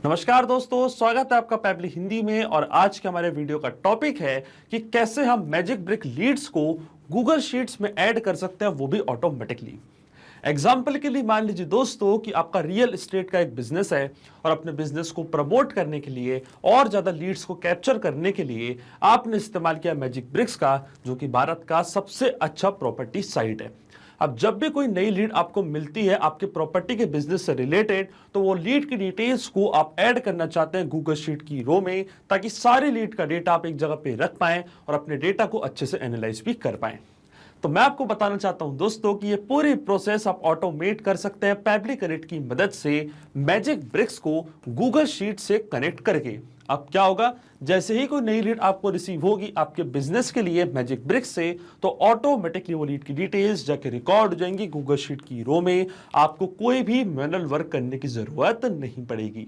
नमस्कार दोस्तों, स्वागत है आपका पैबली हिंदी में। और आज के हमारे वीडियो का टॉपिक है कि कैसे हम मैजिक ब्रिक लीड्स को गूगल शीट्स में ऐड कर सकते हैं, वो भी ऑटोमेटिकली। एग्जाम्पल के लिए मान लीजिए दोस्तों कि आपका रियल एस्टेट का एक बिजनेस है और अपने बिजनेस को प्रमोट करने के लिए और ज्यादा लीड्स को कैप्चर करने के लिए आपने इस्तेमाल किया मैजिक ब्रिक्स का, जो कि भारत का सबसे अच्छा प्रॉपर्टी साइट है। अब जब भी कोई नई लीड आपको मिलती है आपके प्रॉपर्टी के बिजनेस से रिलेटेड, तो वो लीड की डिटेल्स को आप ऐड करना चाहते हैं गूगल शीट की रो में, ताकि सारी लीड का डेटा आप एक जगह पे रख पाएं और अपने डेटा को अच्छे से एनालाइज भी कर पाएं। तो मैं आपको बताना चाहता हूं दोस्तों कि ये पूरी प्रोसेस आप ऑटोमेट कर सकते हैं पैबली कनेक्ट की मदद से, मैजिक ब्रिक्स को गूगल शीट से कनेक्ट करके। अब क्या होगा, जैसे ही कोई नई लीड आपको रिसीव होगी आपके बिजनेस के लिए मैजिक ब्रिक्स से, तो ऑटोमेटिकली वो लीड की डिटेल्स जाके रिकॉर्ड हो जाएंगी गूगल शीट की रो में। आपको कोई भी मैनुअल वर्क करने की जरूरत नहीं पड़ेगी।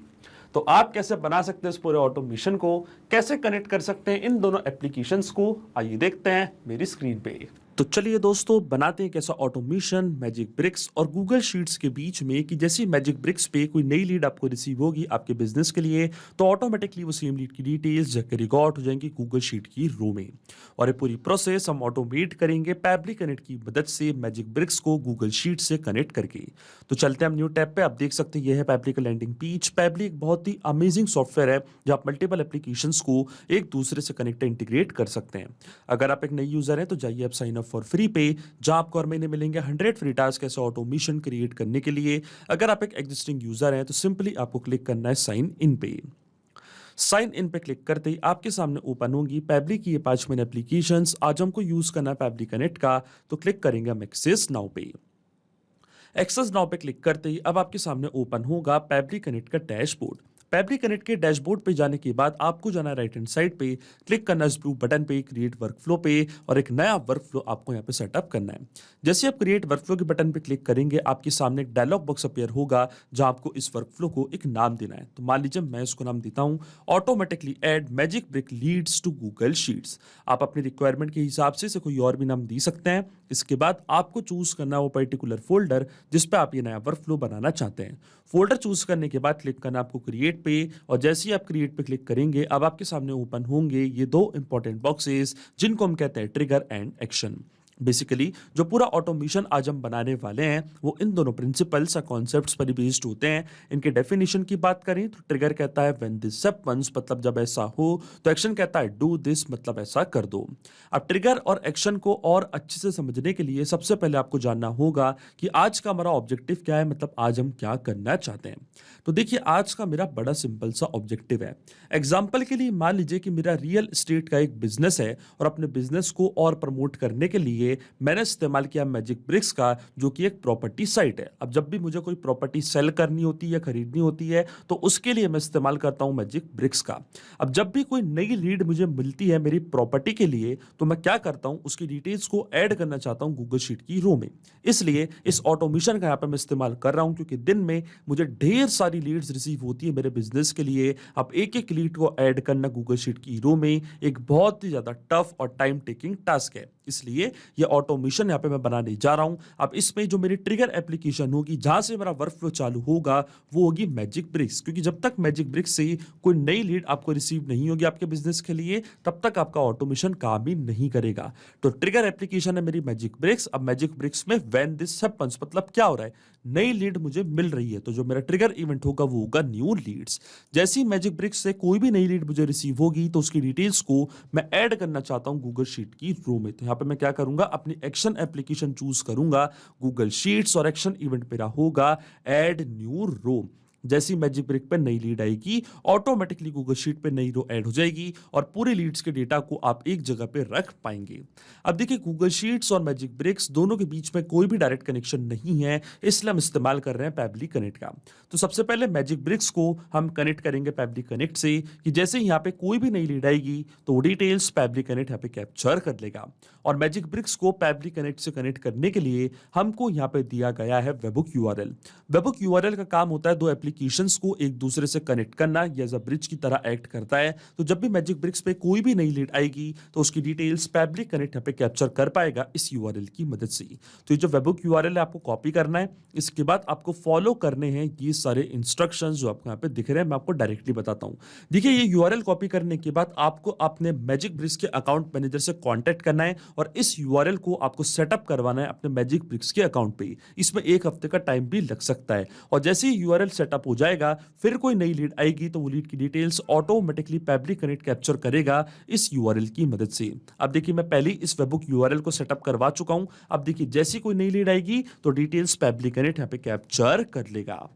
तो आप कैसे बना सकते हैं इस पूरे ऑटोमेशन को, कैसे कनेक्ट कर सकते हैं इन दोनों एप्लीकेशंस को, आइए देखते हैं मेरी स्क्रीन पे। तो चलिए दोस्तों, बनाते हैं कैसा ऑटोमेशन मैजिक ब्रिक्स और गूगल शीट्स के बीच में, कि जैसे मैजिक ब्रिक्स पे कोई नई लीड आपको रिसीव होगी आपके बिजनेस के लिए, तो ऑटोमेटिकली वो सेम लीड की डिटेल्स जाकर रिकॉर्ड हो जाएंगी गूगल शीट की रो में। और ये पूरी प्रोसेस हम ऑटोमेट करेंगे पैबली कनेक्ट की मदद से मैजिक ब्रिक्स को गूगल शीट से कनेक्ट करके। तो चलते हैं हम न्यू टैब पे। आप देख सकते हैं ये है पैबली का लैंडिंग पेज। पैबली एक बहुत ही अमेजिंग सॉफ्टवेयर है जहाँ आप मल्टीपल एप्लीकेशंस को एक दूसरे से कनेक्ट इंटीग्रेट कर सकते हैं। अगर आप एक नई यूजर हैं तो जाइए आप साइन अप फॉर फ्री पे, जहां आपको हर महीने मिलेंगे 100 फ्री टास्क ऐसे ऑटोमेशन क्रिएट करने के लिए। अगर आप एक एग्जिस्टिंग यूजर हैं तो सिंपली आपको क्लिक करना है साइन इन पे। साइन इन पे क्लिक करते ही आपके सामने ओपन होगी पैबली की ये 5 मेन एप्लीकेशंस। आज हमको यूज करना है पैबली कनेक्ट का, तो क्लिक करेंगे हम एक्सेस नाउ पे। एक्सेस नाउ पे क्लिक करते ही अब आपके सामने ओपन होगा पैबली कनेक्ट का डैशबोर्ड। पैबली कनेक्ट के डैशबोर्ड पे जाने के बाद आपको जाना है राइट हैंड साइड पे, क्लिक करना है इस ब्लू बटन पे क्रिएट वर्कफ्लो पे, और एक नया वर्कफ्लो आपको यहाँ पे सेटअप करना है। जैसे आप क्रिएट वर्कफ्लो के बटन पे क्लिक करेंगे आपके सामने एक डायलॉग बॉक्स अपीयर होगा जहां आपको इस वर्कफ्लो को एक नाम देना है। तो मान लीजिए मैं इसको नाम देता हूं automatically add magic brick leads to Google sheets. आप अपनी रिक्वायरमेंट के हिसाब से इसे कोई और भी नाम दे सकते हैं। इसके बाद आपको चूज करना है वो पर्टिकुलर फोल्डर जिसपे आप ये नया वर्कफ्लो बनाना चाहते हैं। फोल्डर चूज करने के बाद क्लिक करना आपको क्रिएट पे, और जैसे ही आप क्रिएट पे क्लिक करेंगे अब आपके सामने ओपन होंगे ये दो इंपॉर्टेंट बॉक्सेस जिनको हम कहते हैं ट्रिगर एंड एक्शन। बेसिकली जो पूरा ऑटोमेशन आज हम बनाने वाले हैं वो इन दोनों प्रिंसिपल्स या कॉन्सेप्ट्स पर बेस्ड होते हैं। इनके डेफिनेशन की बात करें तो ट्रिगर कहता है व्हेन दिस हैपेंस, मतलब जब ऐसा हो। तो एक्शन कहता है डू दिस, मतलब ऐसा कर दो। अब ट्रिगर और एक्शन को और अच्छे से समझने के लिए सबसे पहले आपको जानना होगा कि आज का हमारा ऑब्जेक्टिव क्या है, मतलब आज हम क्या करना चाहते हैं। तो देखिए आज का मेरा बड़ा सिंपल सा ऑब्जेक्टिव है। एग्जाम्पल के लिए मान लीजिए कि मेरा रियल एस्टेट का एक बिजनेस है और अपने बिजनेस को और प्रमोट करने के लिए मैंने इस्तेमाल किया मैजिक ब्रिक्स का, जो कि एक प्रॉपर्टी साइट है। अब जब भी मुझे कोई प्रॉपर्टी सेल करनी होती है या खरीदनी होती है तो उसके लिए मैं इस्तेमाल करता हूं मैजिक ब्रिक्स का। अब जब भी कोई नई लीड मुझे मिलती है मेरी प्रॉपर्टी के लिए तो मैं क्या करता हूं, उसकी डिटेल्स को ऐड करना चाहता हूं गूगल शीट की रो में। इसलिए इस ऑटोमेशन का यहाँ पे मैं इस्तेमाल कर रहा हूं, क्योंकि दिन में मुझे ढेर सारी लीड्स रिसीव होती है मेरे बिजनेस के लिए। अब एक एक लीड को ऐड करना गूगल शीट की रो में एक बहुत ही ज्यादा टफ और टाइम टेकिंग टास्क है। इसलिए ये ऑटोमेशन यहाँ पे मैं बनाने जा रहा हूं। अब इसमें जो मेरी ट्रिगर एप्लीकेशन होगी जहां से मेरा वर्कफ्लो चालू होगा वो होगी मैजिक ब्रिक्स, क्योंकि जब तक मैजिक ब्रिक्स से कोई नई लीड आपको रिसीव नहीं होगी आपके बिजनेस के लिए तब तक आपका ऑटोमेशन काम ही नहीं करेगा। तो ट्रिगर एप्लीकेशन है मेरी मैजिक ब्रिक्स। अब मैजिक ब्रिक्स में व्हेन दिस हैपेंस, मतलब क्या हो रहा है, नई लीड मुझे मिल रही है, तो जो मेरा ट्रिगर इवेंट होगा वो होगा न्यू लीड्स। जैसे ही मैजिक ब्रिक्स से कोई भी नई लीड मुझे रिसीव होगी तो उसकी डिटेल्स को मैं ऐड करना चाहता हूं गूगल शीट की रो में। तो यहाँ पे मैं क्या करूंगा, अपनी एक्शन एप्लीकेशन चूज करूंगा गूगल शीट्स, और एक्शन इवेंट मेरा होगा ऐड न्यू रो। जैसी मैजिक ब्रिक पे नई लीड आएगी ऑटोमेटिकली गूगल शीट पे नई रो ऐड हो जाएगी और पूरी लीड्स के डेटा को आप एक जगह पे रख पाएंगे। अब देखिए गूगल शीट्स और मैजिक ब्रिक्स दोनों के बीच में कोई भी डायरेक्ट कनेक्शन नहीं है, इसलिए हम इस्तेमाल कर रहे हैं पैबली कनेक्ट का। तो सबसे पहले मैजिक ब्रिक्स को हम कनेक्ट करेंगे पैबली कनेक्ट से, कि जैसे यहाँ पे कोई भी नई लीड आएगी तो वो डिटेल्स पैबली कनेक्ट यहाँ पे कैप्चर कर लेगा। और मैजिक ब्रिक्स को पैबली कनेक्ट से कनेक्ट करने के लिए हमको यहाँ पे दिया गया है वेबहुक यूआरएल। वेबहुक यूआरएल का काम होता है दो एप्लीकेशन एप्लीकेशंस को एक दूसरे से कनेक्ट करना ये एज अ ब्रिज की तरह एक्ट करता है। तो जब भी मैजिक ब्रिक्स पे कोई भी नई लीड आएगी तो उसकी डिटेल्स पैब्ली कनेक्ट यहाँ पे कैप्चर कर पाएगा इस यूआरएल की मदद से। तो ये जो वेबहुक यूआरएल है आपको कॉपी करना है, इसके बाद आपको फॉलो करने हैं ये सारे इंस्ट्रक्शंस जो आपको यहाँ पे दिख रहे हैं, मैं आपको डायरेक्टली बताता हूँ। देखिए ये यूआरएल कॉपी करने के बाद आपको अपने मैजिक ब्रिक्स के अकाउंट मैनेजर से कांटेक्ट करना है और इस यूआरएल को आपको सेटअप करवाना है अपने मैजिक ब्रिक्स के अकाउंट पे। इसमें 1 हफ्ते का टाइम भी लग सकता है और जैसे ही यूआरएल सेटअप हो जाएगा फिर कोई नई लीड आएगी तो वो लीड की details automatically Pabbly connect capture करेगा इस यूआरएल की मदद से। अब देखिए मैं पहले इस वेबहुक यूआरएल को सेटअप करवा चुका हूं। अब देखिए जैसी कोई नई लीड आएगी तो डिटेल्स पैब्ली कनेक्ट यहाँ पे कैप्चर कर लेगा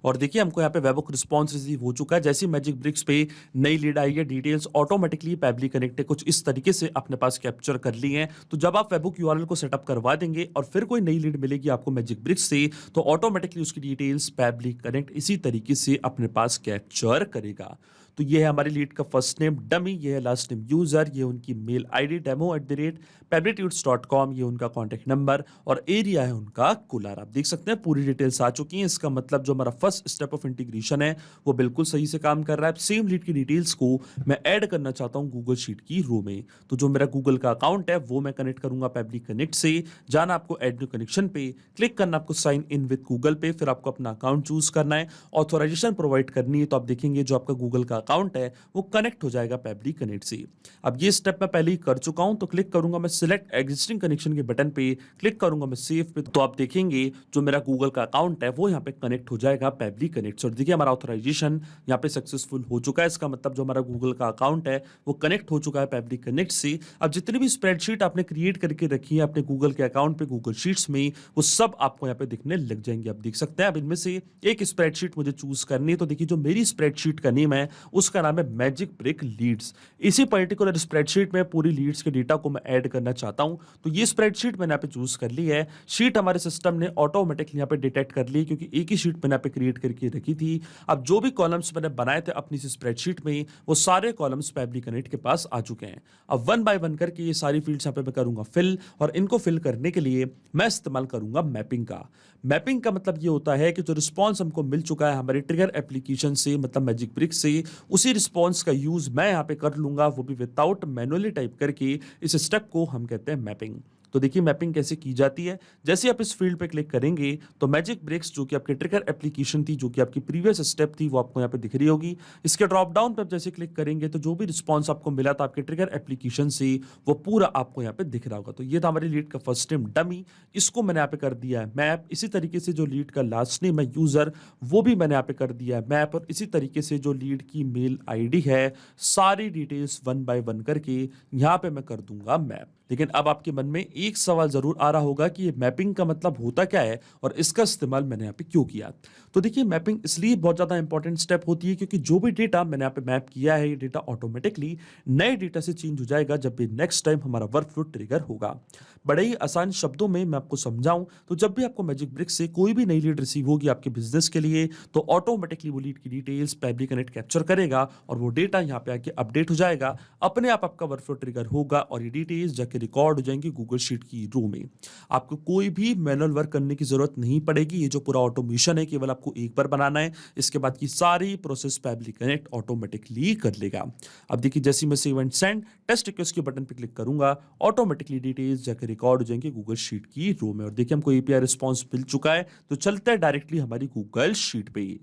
और देखिए हमको यहाँ पे वेबहुक रिस्पॉन्स रिसीव हो चुका है। जैसी मैजिक ब्रिक्स पे नई लीड आई है डिटेल्स ऑटोमेटिकली पैब्ली कनेक्ट है कुछ इस तरीके से अपने पास कैप्चर कर ली हैं। तो जब आप वेबहुक यूआरएल को सेटअप करवा देंगे और फिर कोई नई लीड मिलेगी आपको मैजिक ब्रिक्स से तो ऑटोमेटिकली उसकी डिटेल्स पैब्ली कनेक्ट इसी तरीके से अपने पास कैप्चर करेगा। तो ये है हमारी लीड का फर्स्ट नेम डमी, ये है लास्ट नेम यूजर, ये उनकी मेल आईडी demo@pablitudes.com, ये उनका कॉन्टैक्ट नंबर और एरिया है उनका कुलार। आप देख सकते हैं पूरी डिटेल्स आ चुकी हैं। इसका मतलब जो हमारा फर्स्ट स्टेप ऑफ इंटीग्रेशन है वो बिल्कुल सही से काम कर रहा है। सेम लीड की डिटेल्स को मैं ऐड करना चाहता हूं गूगल शीट की रो में। तो जो मेरा गूगल का अकाउंट है वो मैं कनेक्ट करूंगा पैब्ली कनेक्ट से। जाना आपको ऐड न्यू कनेक्शन पे, क्लिक करना आपको साइन इन विद गूगल पे, फिर आपको अपना अकाउंट चूज करना है, ऑथोराइजेशन प्रोवाइड करनी है। तो आप देखेंगे जो आपका गूगल का अकाउंट है वो कनेक्ट हो जाएगा पैब्ली कनेक्ट से। अब ये स्टेप मैं पहले ही कर चुका हूं तो क्लिक करूंगा मैं सिलेक्ट एग्जिस्टिंग कनेक्शन के बटन पे, क्लिक करूंगा मैं सेव पे। तो आप देखेंगे जो मेरा गूगल का अकाउंट है वो यहाँ पे कनेक्ट हो जाएगा पैब्ली कनेक्ट से। और देखिए हमारा ऑथराइजेशन यहाँ पे सक्सेसफुल हो चुका है। इसका मतलब जो हमारा गूगल का अकाउंट है वो कनेक्ट हो चुका है पैब्ली कनेक्ट से। अब जितनी भी स्प्रेडशीट आपने क्रिएट करके रखी है अपने गूगल के अकाउंट पे गूगल शीट्स में वो सब आपको यहाँ पे दिखने लग जाएंगे। आप देख सकते हैं। अब इनमें से एक स्प्रेडशीट मुझे चूज करनी है। तो देखिए जो मेरी स्प्रेडशीट का नेम है उसका नाम है मैजिक ब्रिक लीड्स। इसी पर्टिकुलर स्प्रेडशीट में पूरी लीड्स के डेटा को मैं ऐड करना चाहता हूं। तो ये स्प्रेडशीट मैंने यहाँ पे चूज कर ली है। शीट हमारे सिस्टम ने ऑटोमेटिकली यहाँ पे डिटेक्ट कर ली क्योंकि एक ही शीट मैंने यहाँ पे क्रिएट करके रखी थी। अब जो भी कॉलम्स मैंने बनाए थे अपनी स्प्रेडशीट में वो सारे कॉलम्स पैब्ली कनेक्ट के पास आ चुके हैं। अब 1 बाय 1 करके ये सारी फील्ड्स यहाँ पे मैं करूंगा फिल और इनको फिल करने के लिए मैं इस्तेमाल करूंगा मैपिंग का। मैपिंग का मतलब ये होता है कि जो रिस्पॉन्स हमको मिल चुका है हमारे ट्रिगर एप्लीकेशन से मतलब मैजिक ब्रिक से उसी रिस्पॉन्स का यूज मैं यहाँ पे कर लूंगा, वो भी विदाउट मैनुअली टाइप करके। इस स्टेप को हम कहते हैं मैपिंग। तो देखिए मैपिंग कैसे की जाती है। जैसे आप इस फील्ड पे क्लिक करेंगे तो मैजिक ब्रिक्स जो कि आपकी ट्रिगर एप्लीकेशन थी जो कि आपकी प्रीवियस स्टेप थी वो आपको यहाँ पे दिख रही होगी। इसके ड्रॉप डाउन पे आप जैसे क्लिक करेंगे तो जो भी रिस्पॉन्स आपको मिला था आपके ट्रिगर एप्लीकेशन से वो पूरा आपको यहाँ पे दिख रहा होगा। तो ये था हमारी लीड का फर्स्ट नेम डमी, इसको मैंने यहाँ पे कर दिया है मैप। इसी तरीके से जो लीड का लास्ट नेम है यूजर वो भी मैंने यहाँ पे कर दिया है मैप। और इसी तरीके से जो लीड की मेल आईडी है सारी डिटेल्स 1 बाय 1 करके यहाँ पे मैं कर दूंगा मैप। लेकिन अब आपके मन में एक सवाल जरूर आ रहा होगा कि ये मैपिंग का मतलब होता क्या है और इसका इस्तेमाल मैंने यहाँ पे क्यों किया। तो देखिए मैपिंग इसलिए बहुत ज्यादा इंपॉर्टेंट स्टेप होती है क्योंकि जो भी डेटा मैंने यहाँ पे मैप किया है ये डेटा ऑटोमेटिकली नए डेटा से चेंज हो जाएगा जब भी नेक्स्ट टाइम हमारा वर्कफ्लो ट्रिगर होगा। बड़े ही आसान शब्दों में मैं आपको समझाऊं तो जब भी आपको मैजिक ब्रिक्स से कोई भी नई लीड रिसीव होगी आपके बिजनेस के लिए तो ऑटोमेटिकली वो लीड की डिटेल्स पैब्ली कनेक्ट कैप्चर करेगा और वो डेटा यहाँ पे आके अपडेट हो जाएगा। अपने आप आपका वर्कफ्लो ट्रिगर होगा और ये डिटेल्स जाके रिकॉर्ड हो जाएंगी गूगल शीट की रो में। आपको कोई भी मैनुअल वर्क करने की जरूरत नहीं पड़ेगी। ये जो पूरा ऑटोमेशन है केवल आपको एक बार बनाना है, इसके बाद की सारी प्रोसेस पैब्ली कनेक्ट ऑटोमेटिकली कर लेगा। अब देखिए जैसे मैं save and send test request के बटन पे क्लिक करूंगा ऑटोमेटिकली डिटेल्स जाकर रिकॉर्ड हो जाएंगे गूगल शीट की रो में। और देखिए हमको एपीआई रिस्पॉन्स मिल चुका है तो चलते हैं डायरेक्टली हमारी गूगल शीट पे।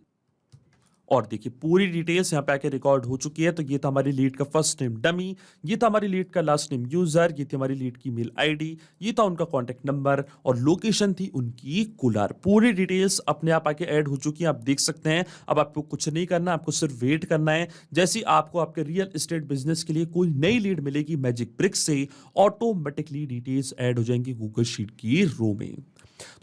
और देखिए पूरी डिटेल्स यहाँ पे आके रिकॉर्ड हो चुकी है। तो ये था हमारी लीड का फर्स्ट नेम डमी, ये था हमारी लीड का लास्ट नेम यूजर, ये थी हमारी लीड की मेल आईडी, ये था उनका कॉन्टैक्ट नंबर और लोकेशन थी उनकी कुलार। पूरी डिटेल्स अपने आप आके ऐड हो चुकी हैं। आप देख सकते हैं। अब आपको कुछ नहीं करना, आपको सिर्फ वेट करना है। जैसे आपको आपके रियल एस्टेट बिजनेस के लिए कोई नई लीड मिलेगी मैजिक ब्रिक्स से ऑटोमेटिकली डिटेल्स ऐड हो जाएंगी गूगल शीट की रो में।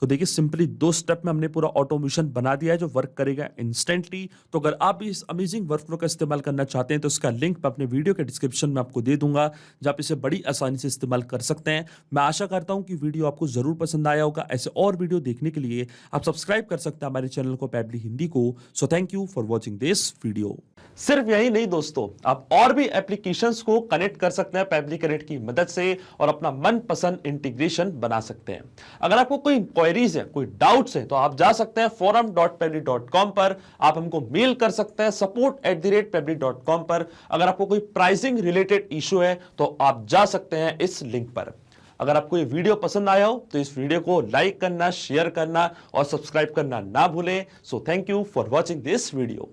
तो देखिए सिंपली 2 स्टेप में हमने पूरा ऑटोमेशन बना दिया है जो वर्क करेगा इंस्टेंटली। तो अगर आप भी इस अमेजिंग वर्कफ्लो का इस्तेमाल करना चाहते हैं तो इसका लिंक मैं अपने वीडियो के डिस्क्रिप्शन में आपको दे दूंगा जहां आप इसे बड़ी आसानी से इस्तेमाल कर सकते हैं। मैं आशा करता हूं कि वीडियो आपको जरूर पसंद आया होगा। ऐसे और वीडियो देखने के लिए आप सब्सक्राइब कर सकते हैं हमारे चैनल को पैब्ली हिंदी को। So thank you for watching this video. सिर्फ यही नहीं दोस्तों, आप और भी एप्लीकेशंस को कनेक्ट कर सकते हैं पैब्ली कनेक्ट की मदद से और अपना मनपसंद इंटीग्रेशन बना सकते हैं। अगर आपको कोई इंक्वायरीज हैं, कोई डाउट्स हैं, तो आप जा सकते हैं forum.pebble.com पर, आप हमको मेल कर सकते हैं support@pebble.com पर। अगर आपको कोई प्राइसिंग रिलेटेड इशू है तो आप जा सकते हैं इस लिंक पर। अगर आपको ये वीडियो पसंद आया हो तो इस वीडियो को लाइक करना, शेयर करना और सब्सक्राइब करना ना भूलें। So thank you for watching this video.